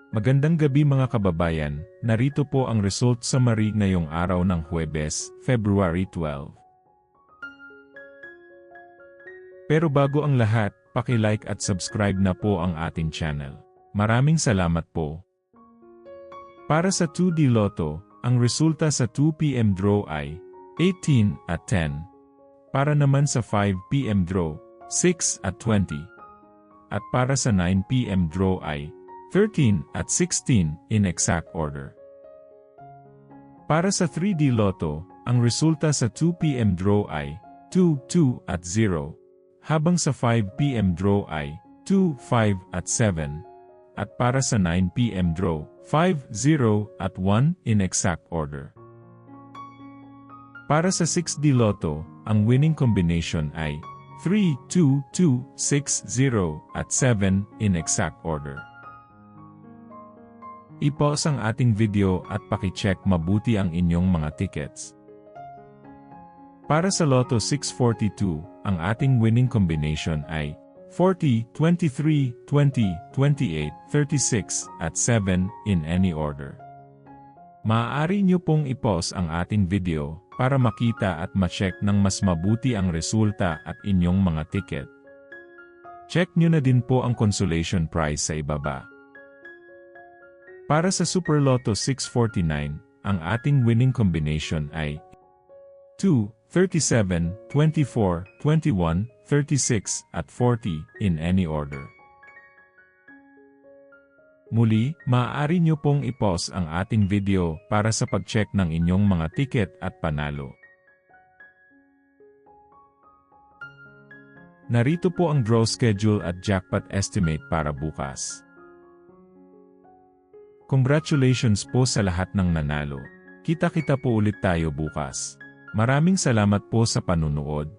Magandang gabi mga kababayan, narito po ang result summary ngayong araw ng Huwebes, February 12. Pero bago ang lahat, paki-like at subscribe na po ang ating channel. Maraming salamat po. Para sa 2D Lotto, ang resulta sa 2 PM draw ay 18 at 10. Para naman sa 5 PM draw, 6 at 20. At para sa 9 PM draw ay 13 at 16 in exact order. Para sa 3D Lotto, ang resulta sa 2 PM draw ay 2, 2 at 0, habang sa 5 PM draw ay 2, 5 at 7, at para sa 9 PM draw, 5, 0 at 1 in exact order. Para sa 6D Lotto, ang winning combination ay 3, 2, 2, 6, 0 at 7 in exact order. I-pause ang ating video at paki-check mabuti ang inyong mga tickets. Para sa Lotto 642, ang ating winning combination ay 40, 23, 20, 28, 36 at 7 in any order. Maaari nyo pong i-pause ang ating video para makita at ma-check ng mas mabuti ang resulta at inyong mga ticket. Check nyo na din po ang consolation prize sa ibaba. Para sa Super Lotto 649, ang ating winning combination ay 2, 37, 24, 21, 36 at 40 in any order. Muli, maaari nyo pong i-pause ang ating video para sa pag-check ng inyong mga ticket at panalo. Narito po ang draw schedule at jackpot estimate para bukas. Congratulations po sa lahat ng nanalo. Kita-kita po ulit tayo bukas. Maraming salamat po sa panunood.